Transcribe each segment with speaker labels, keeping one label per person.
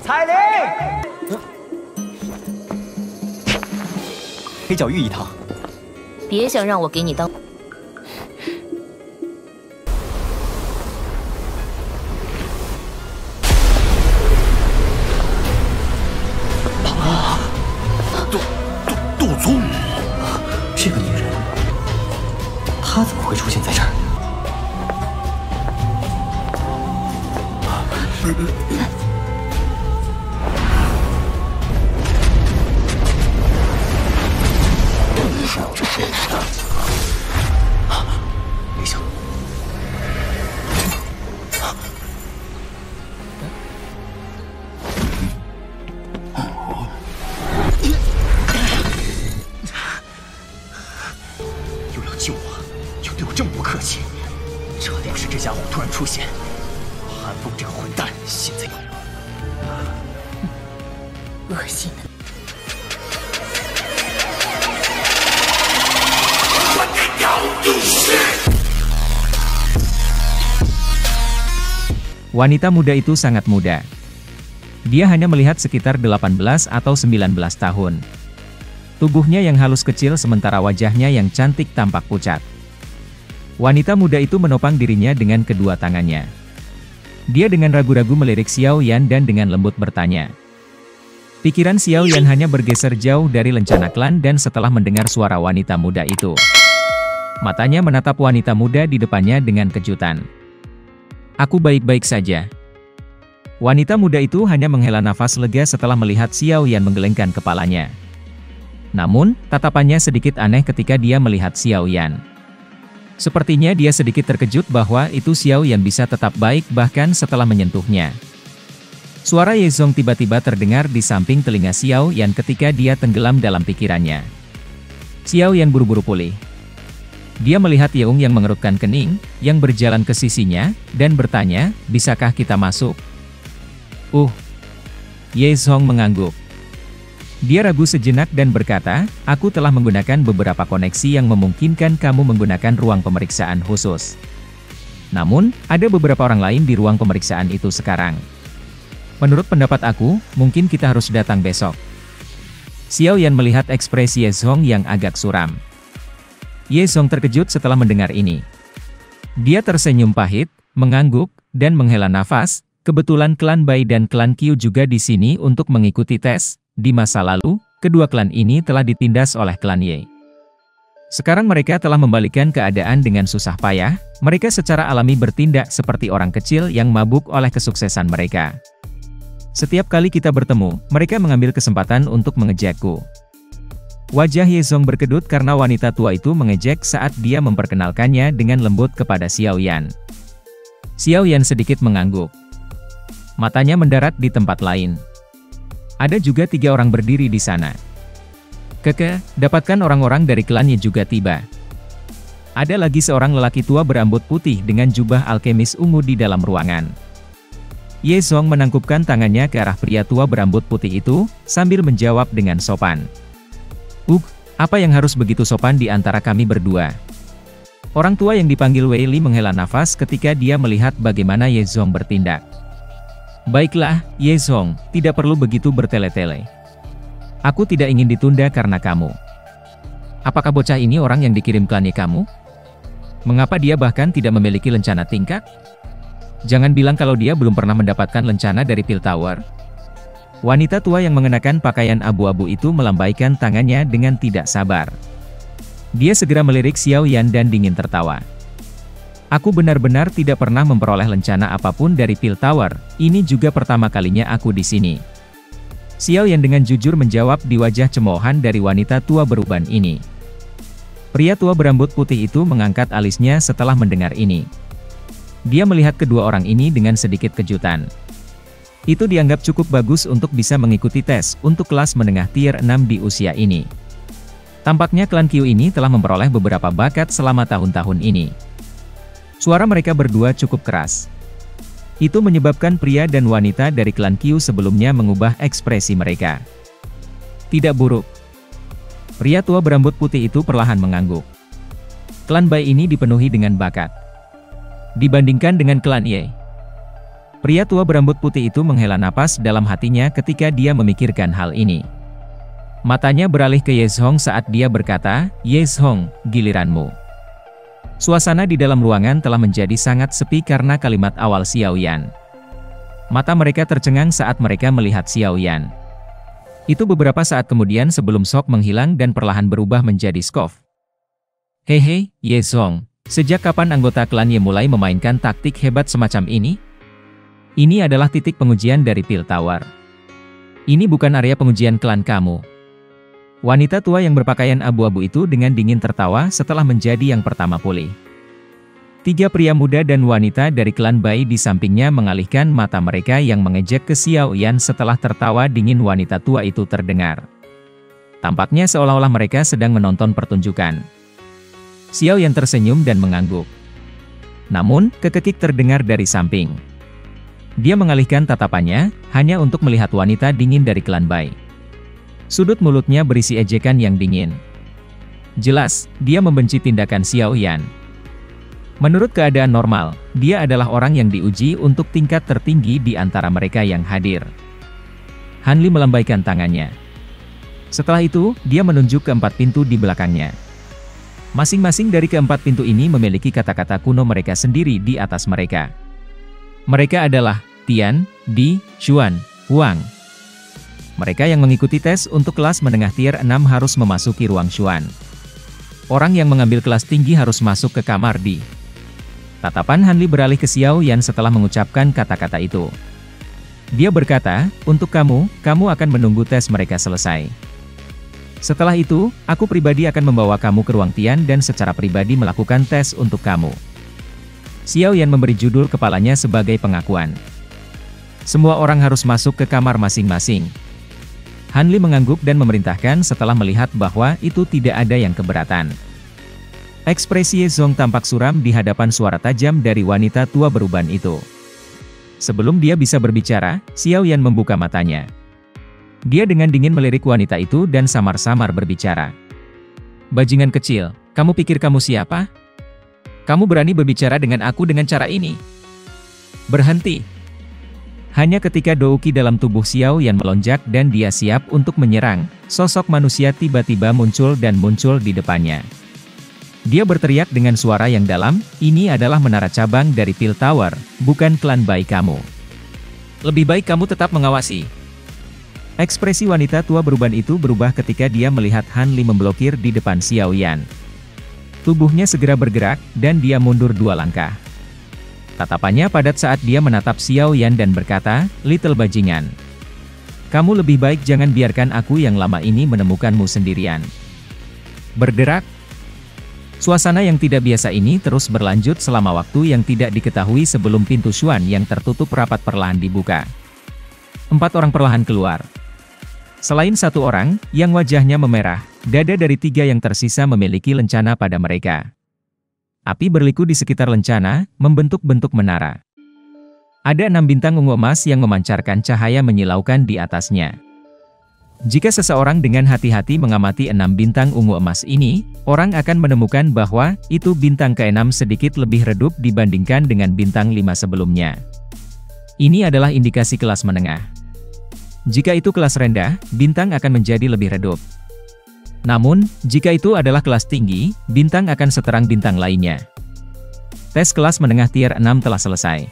Speaker 1: 彩铃，黑角玉一趟。
Speaker 2: 别想让我给你当。
Speaker 1: 杜宗，这个女人，她怎么会出现在这儿？没想又要救我，又对我这么不客气，这要是这家伙突然出现，韩风这个混蛋现在
Speaker 2: 恶心的。
Speaker 3: Wanita muda itu sangat muda. Dia hanya melihat sekitar 18 atau 19 tahun. Tubuhnya yang halus kecil sementara wajahnya yang cantik tampak pucat. Wanita muda itu menopang dirinya dengan kedua tangannya. Dia dengan ragu-ragu melirik Xiao Yan dan dengan lembut bertanya. Pikiran Xiao Yan hanya bergeser jauh dari lencana klan dan setelah mendengar suara wanita muda itu. Matanya menatap wanita muda di depannya dengan kejutan. Aku baik-baik saja. Wanita muda itu hanya menghela nafas lega setelah melihat Xiao Yan menggelengkan kepalanya. Namun, tatapannya sedikit aneh ketika dia melihat Xiao Yan. Sepertinya dia sedikit terkejut bahwa itu Xiao Yan bisa tetap baik bahkan setelah menyentuhnya. Suara Ye Zong tiba-tiba terdengar di samping telinga Xiao Yan ketika dia tenggelam dalam pikirannya. Xiao Yan buru-buru pulih. Dia melihat Yeung yang mengerutkan kening, yang berjalan ke sisinya, dan bertanya, bisakah kita masuk? Ye Zong mengangguk. Dia ragu sejenak dan berkata, aku telah menggunakan beberapa koneksi yang memungkinkan kamu menggunakan ruang pemeriksaan khusus. Namun, ada beberapa orang lain di ruang pemeriksaan itu sekarang. Menurut pendapat aku, mungkin kita harus datang besok. Xiao Yan melihat ekspresi Ye Zong yang agak suram. Ye Zong terkejut setelah mendengar ini. Dia tersenyum pahit, mengangguk, dan menghela nafas. Kebetulan klan Bai dan klan Qiu juga di sini untuk mengikuti tes. Di masa lalu, kedua klan ini telah ditindas oleh klan Ye. Sekarang mereka telah membalikkan keadaan dengan susah payah. Mereka secara alami bertindak seperti orang kecil yang mabuk oleh kesuksesan mereka. Setiap kali kita bertemu, mereka mengambil kesempatan untuk mengejakku. Wajah Ye Zong berkedut karena wanita tua itu mengejek saat dia memperkenalkannya dengan lembut kepada Xiao Yan. Xiao Yan sedikit mengangguk. Matanya mendarat di tempat lain. Ada juga 3 orang berdiri di sana. Dapatkan orang-orang dari klannya juga tiba. Ada lagi seorang lelaki tua berambut putih dengan jubah alkemis ungu di dalam ruangan. Ye Zong menangkupkan tangannya ke arah pria tua berambut putih itu, sambil menjawab dengan sopan. Apa yang harus begitu sopan di antara kami berdua? Orang tua yang dipanggil Wei Li menghela nafas ketika dia melihat bagaimana Ye Zong bertindak. Baiklah, Ye Zong, tidak perlu begitu bertele-tele. Aku tidak ingin ditunda karena kamu. Apakah bocah ini orang yang dikirim klannya kamu? Mengapa dia bahkan tidak memiliki lencana tingkat? Jangan bilang kalau dia belum pernah mendapatkan lencana dari Pil Tower. Wanita tua yang mengenakan pakaian abu-abu itu melambaikan tangannya dengan tidak sabar. Dia segera melirik Xiao Yan dan dingin tertawa. Aku benar-benar tidak pernah memperoleh lencana apapun dari Pil Tower, ini juga pertama kalinya aku di sini. Xiao Yan dengan jujur menjawab di wajah cemoohan dari wanita tua beruban ini. Pria tua berambut putih itu mengangkat alisnya setelah mendengar ini. Dia melihat kedua orang ini dengan sedikit kejutan. Itu dianggap cukup bagus untuk bisa mengikuti tes untuk kelas menengah tier 6 di usia ini. Tampaknya klan Qiu ini telah memperoleh beberapa bakat selama tahun-tahun ini. Suara mereka berdua cukup keras. Itu menyebabkan pria dan wanita dari klan Qiu sebelumnya mengubah ekspresi mereka. Tidak buruk. Pria tua berambut putih itu perlahan mengangguk. Klan Bai ini dipenuhi dengan bakat. Dibandingkan dengan klan Ye. Pria tua berambut putih itu menghela napas dalam hatinya ketika dia memikirkan hal ini. Matanya beralih ke Yeshong saat dia berkata, "Yeshong, giliranmu." Suasana di dalam ruangan telah menjadi sangat sepi karena kalimat awal Xiao Yan. Mata mereka tercengang saat mereka melihat Xiao Yan. Itu beberapa saat kemudian sebelum shock menghilang dan perlahan berubah menjadi scoff. "Hehe, Yeshong, sejak kapan anggota klan Ye mulai memainkan taktik hebat semacam ini? Ini adalah titik pengujian dari Pil Tower. Ini bukan area pengujian klan kamu." Wanita tua yang berpakaian abu-abu itu dengan dingin tertawa setelah menjadi yang pertama pulih. 3 pria muda dan wanita dari klan Bai di sampingnya mengalihkan mata mereka yang mengejek ke Xiao Yan setelah tertawa dingin wanita tua itu terdengar. Tampaknya seolah-olah mereka sedang menonton pertunjukan. Xiao Yan tersenyum dan mengangguk. Namun, kekekik terdengar dari samping. Dia mengalihkan tatapannya, hanya untuk melihat wanita dingin dari klan Bai. Sudut mulutnya berisi ejekan yang dingin. Jelas, dia membenci tindakan Xiao Yan. Menurut keadaan normal, dia adalah orang yang diuji untuk tingkat tertinggi di antara mereka yang hadir. Han Li melambaikan tangannya. Setelah itu, dia menunjuk ke 4 pintu di belakangnya. Masing-masing dari keempat pintu ini memiliki kata-kata kuno mereka sendiri di atas mereka. Mereka adalah Tian, Di, Xuan, Huang. Mereka yang mengikuti tes untuk kelas menengah tier 6 harus memasuki ruang Xuan. Orang yang mengambil kelas tinggi harus masuk ke kamar Di. Tatapan Han Li beralih ke Xiao Yan setelah mengucapkan kata-kata itu. Dia berkata, "Untuk kamu akan menunggu tes mereka selesai. Setelah itu, aku pribadi akan membawa kamu ke ruang Tian dan secara pribadi melakukan tes untuk kamu." Xiao Yan memberi judul kepalanya sebagai pengakuan. Semua orang harus masuk ke kamar masing-masing. Han Li mengangguk dan memerintahkan setelah melihat bahwa itu tidak ada yang keberatan. Ekspresi Yezong tampak suram di hadapan suara tajam dari wanita tua beruban itu. Sebelum dia bisa berbicara, Xiao Yan membuka matanya. Dia dengan dingin melirik wanita itu dan samar-samar berbicara. "Bajingan kecil, kamu pikir kamu siapa? Kamu berani berbicara dengan aku dengan cara ini? Berhenti!" Hanya ketika Douki dalam tubuh Xiao Yan melonjak dan dia siap untuk menyerang, sosok manusia tiba-tiba muncul di depannya. Dia berteriak dengan suara yang dalam, "Ini adalah menara cabang dari Pil Tower, bukan klan Bai kamu. Lebih baik kamu tetap mengawasi." Ekspresi wanita tua beruban itu berubah ketika dia melihat Han Li memblokir di depan Xiao Yan. Tubuhnya segera bergerak, dan dia mundur 2 langkah. Tatapannya padat saat dia menatap Xiao Yan dan berkata, "Little bajingan. Kamu lebih baik jangan biarkan aku yang lama ini menemukanmu sendirian. Bergerak." Suasana yang tidak biasa ini terus berlanjut selama waktu yang tidak diketahui sebelum pintu Xuan yang tertutup rapat perlahan dibuka. 4 orang perlahan keluar. Selain 1 orang, yang wajahnya memerah, dada dari 3 yang tersisa memiliki lencana pada mereka. Api berliku di sekitar lencana, membentuk-bentuk menara. Ada 6 bintang ungu emas yang memancarkan cahaya menyilaukan di atasnya. Jika seseorang dengan hati-hati mengamati 6 bintang ungu emas ini, orang akan menemukan bahwa itu bintang ke-6 sedikit lebih redup dibandingkan dengan bintang 5 sebelumnya. Ini adalah indikasi kelas menengah. Jika itu kelas rendah, bintang akan menjadi lebih redup. Namun, jika itu adalah kelas tinggi, bintang akan seterang bintang lainnya. Tes kelas menengah tier 6 telah selesai.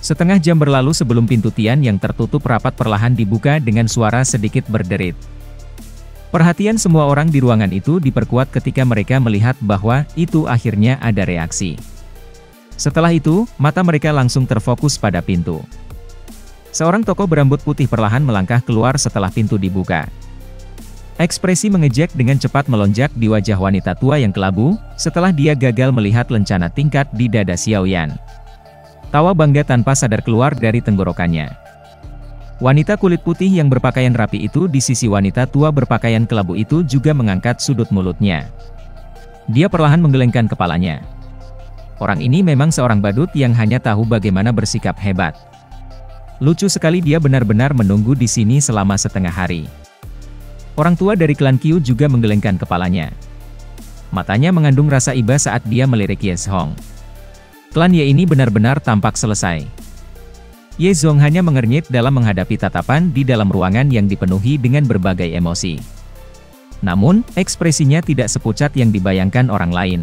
Speaker 3: Setengah jam berlalu sebelum pintu Tian yang tertutup rapat perlahan dibuka dengan suara sedikit berderit. Perhatian semua orang di ruangan itu diperkuat ketika mereka melihat bahwa itu akhirnya ada reaksi. Setelah itu, mata mereka langsung terfokus pada pintu. Seorang tokoh berambut putih perlahan melangkah keluar setelah pintu dibuka. Ekspresi mengejek dengan cepat melonjak di wajah wanita tua yang kelabu, setelah dia gagal melihat lencana tingkat di dada Xiao Yan. Tawa bangga tanpa sadar keluar dari tenggorokannya. Wanita kulit putih yang berpakaian rapi itu di sisi wanita tua berpakaian kelabu itu juga mengangkat sudut mulutnya. Dia perlahan menggelengkan kepalanya. Orang ini memang seorang badut yang hanya tahu bagaimana bersikap hebat. Lucu sekali dia benar-benar menunggu di sini selama setengah hari. Orang tua dari klan Qiu juga menggelengkan kepalanya. Matanya mengandung rasa iba saat dia melirik Yeshong. Klan Ye ini benar-benar tampak selesai. Ye Zhong hanya mengernyit dalam menghadapi tatapan di dalam ruangan yang dipenuhi dengan berbagai emosi. Namun, ekspresinya tidak sepucat yang dibayangkan orang lain.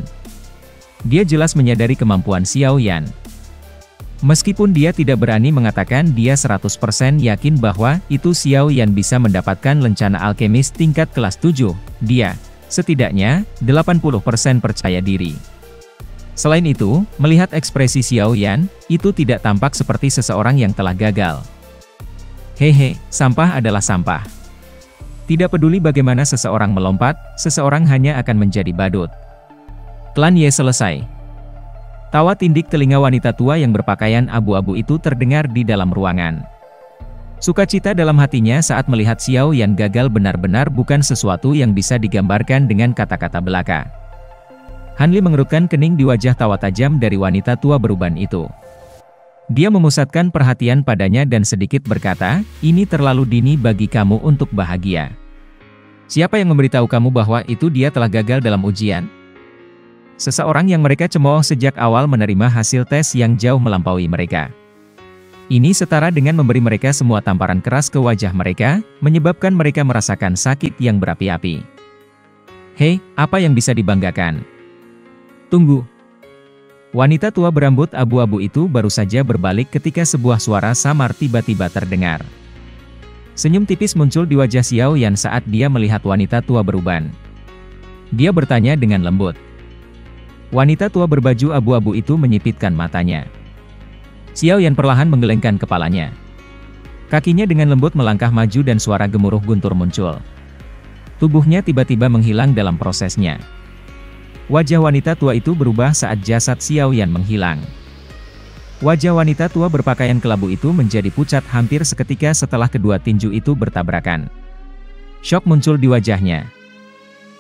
Speaker 3: Dia jelas menyadari kemampuan Xiao Yan. Meskipun dia tidak berani mengatakan dia 100% yakin bahwa itu Xiao Yan bisa mendapatkan lencana alkemis tingkat kelas 7, dia, setidaknya, 80% percaya diri. Selain itu, melihat ekspresi Xiao Yan, itu tidak tampak seperti seseorang yang telah gagal. Hehe, sampah adalah sampah. Tidak peduli bagaimana seseorang melompat, seseorang hanya akan menjadi badut. Klan Ye selesai. Tawa tindik telinga wanita tua yang berpakaian abu-abu itu terdengar di dalam ruangan. Sukacita dalam hatinya saat melihat Xiao Yan gagal benar-benar bukan sesuatu yang bisa digambarkan dengan kata-kata belaka. Hanli mengerutkan kening di wajah tawa tajam dari wanita tua beruban itu. Dia memusatkan perhatian padanya dan sedikit berkata, ini terlalu dini bagi kamu untuk bahagia. Siapa yang memberitahu kamu bahwa itu dia telah gagal dalam ujian? Seseorang yang mereka cemooh sejak awal menerima hasil tes yang jauh melampaui mereka. Ini setara dengan memberi mereka semua tamparan keras ke wajah mereka, menyebabkan mereka merasakan sakit yang berapi-api. Hei, apa yang bisa dibanggakan? Tunggu. Wanita tua berambut abu-abu itu baru saja berbalik ketika sebuah suara samar tiba-tiba terdengar. Senyum tipis muncul di wajah Xiao Yan saat dia melihat wanita tua beruban. Dia bertanya dengan lembut. Wanita tua berbaju abu-abu itu menyipitkan matanya. Xiao Yan perlahan menggelengkan kepalanya. Kakinya dengan lembut melangkah maju dan suara gemuruh guntur muncul. Tubuhnya tiba-tiba menghilang dalam prosesnya. Wajah wanita tua itu berubah saat jasad Xiao Yan menghilang. Wajah wanita tua berpakaian kelabu itu menjadi pucat hampir seketika setelah kedua tinju itu bertabrakan. Syok muncul di wajahnya.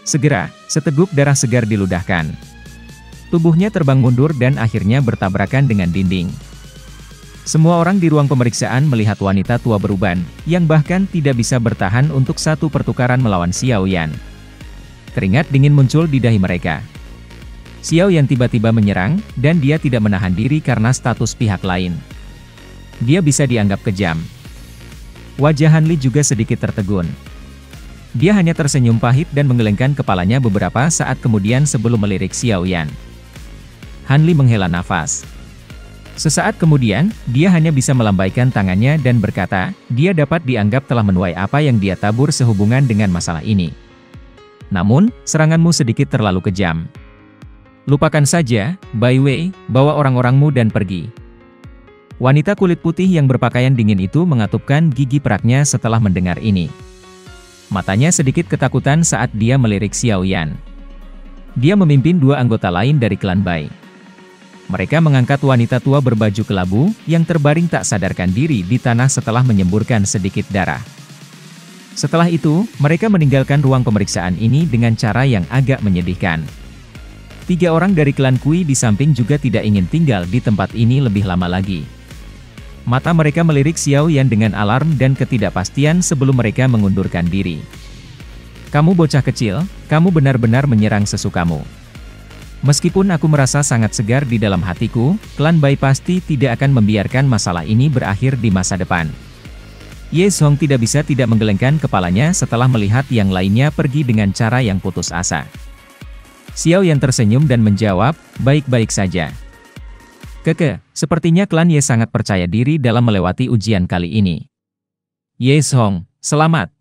Speaker 3: Segera, seteguk darah segar diludahkan. Tubuhnya terbang mundur dan akhirnya bertabrakan dengan dinding. Semua orang di ruang pemeriksaan melihat wanita tua beruban, yang bahkan tidak bisa bertahan untuk satu pertukaran melawan Xiao Yan. Keringat dingin muncul di dahi mereka. Xiao Yan tiba-tiba menyerang, dan dia tidak menahan diri karena status pihak lain. Dia bisa dianggap kejam. Wajah Hanli juga sedikit tertegun. Dia hanya tersenyum pahit dan menggelengkan kepalanya beberapa saat kemudian sebelum melirik Xiao Yan. Hanli menghela nafas. Sesaat kemudian, dia hanya bisa melambaikan tangannya dan berkata, dia dapat dianggap telah menuai apa yang dia tabur sehubungan dengan masalah ini. Namun, seranganmu sedikit terlalu kejam. Lupakan saja, Bai Wei, bawa orang-orangmu dan pergi. Wanita kulit putih yang berpakaian dingin itu mengatupkan gigi peraknya setelah mendengar ini. Matanya sedikit ketakutan saat dia melirik Xiao Yan. Dia memimpin dua anggota lain dari klan Bai. Mereka mengangkat wanita tua berbaju kelabu, yang terbaring tak sadarkan diri di tanah setelah menyemburkan sedikit darah. Setelah itu, mereka meninggalkan ruang pemeriksaan ini dengan cara yang agak menyedihkan. 3 orang dari klan Kui di samping juga tidak ingin tinggal di tempat ini lebih lama lagi. Mata mereka melirik Xiao Yan dengan alarm dan ketidakpastian sebelum mereka mengundurkan diri. Kamu bocah kecil, kamu benar-benar menyerang sesukamu. Meskipun aku merasa sangat segar di dalam hatiku, klan Bai pasti tidak akan membiarkan masalah ini berakhir di masa depan. Ye Zhong tidak bisa tidak menggelengkan kepalanya setelah melihat yang lainnya pergi dengan cara yang putus asa. Xiao Yan tersenyum dan menjawab, baik-baik saja. Keke, sepertinya klan Ye sangat percaya diri dalam melewati ujian kali ini. Ye Zhong, selamat.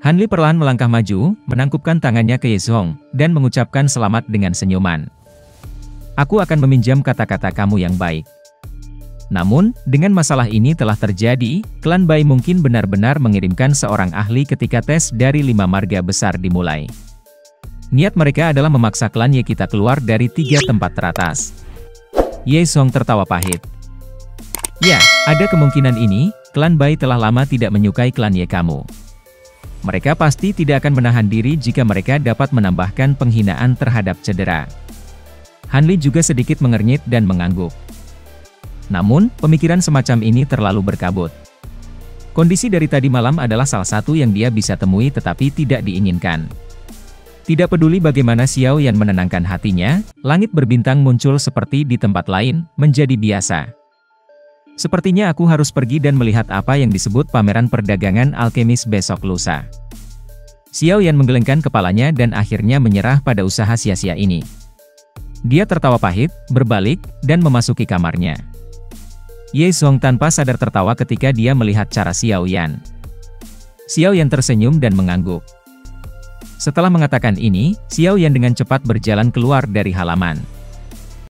Speaker 3: Hanli perlahan melangkah maju, menangkupkan tangannya ke Ye Zhong, dan mengucapkan selamat dengan senyuman. Aku akan meminjam kata-kata kamu yang baik. Namun, dengan masalah ini telah terjadi, klan Bai mungkin benar-benar mengirimkan seorang ahli ketika tes dari 5 marga besar dimulai. Niat mereka adalah memaksa klan Ye kita keluar dari 3 tempat teratas. Ye Zhong tertawa pahit. Ya, ada kemungkinan ini, klan Bai telah lama tidak menyukai klan Ye kamu. Mereka pasti tidak akan menahan diri jika mereka dapat menambahkan penghinaan terhadap cedera. Hanli juga sedikit mengernyit dan mengangguk. Namun, pemikiran semacam ini terlalu berkabut. Kondisi dari tadi malam adalah salah satu yang dia bisa temui tetapi tidak diinginkan. Tidak peduli bagaimana Xiao Yan menenangkan hatinya, langit berbintang muncul seperti di tempat lain, menjadi biasa. Sepertinya aku harus pergi dan melihat apa yang disebut pameran perdagangan alkemis besok lusa. Xiao Yan menggelengkan kepalanya dan akhirnya menyerah pada usaha sia-sia ini. Dia tertawa pahit, berbalik, dan memasuki kamarnya. Ye Song tanpa sadar tertawa ketika dia melihat cara Xiao Yan. Xiao Yan tersenyum dan mengangguk. Setelah mengatakan ini, Xiao Yan dengan cepat berjalan keluar dari halaman.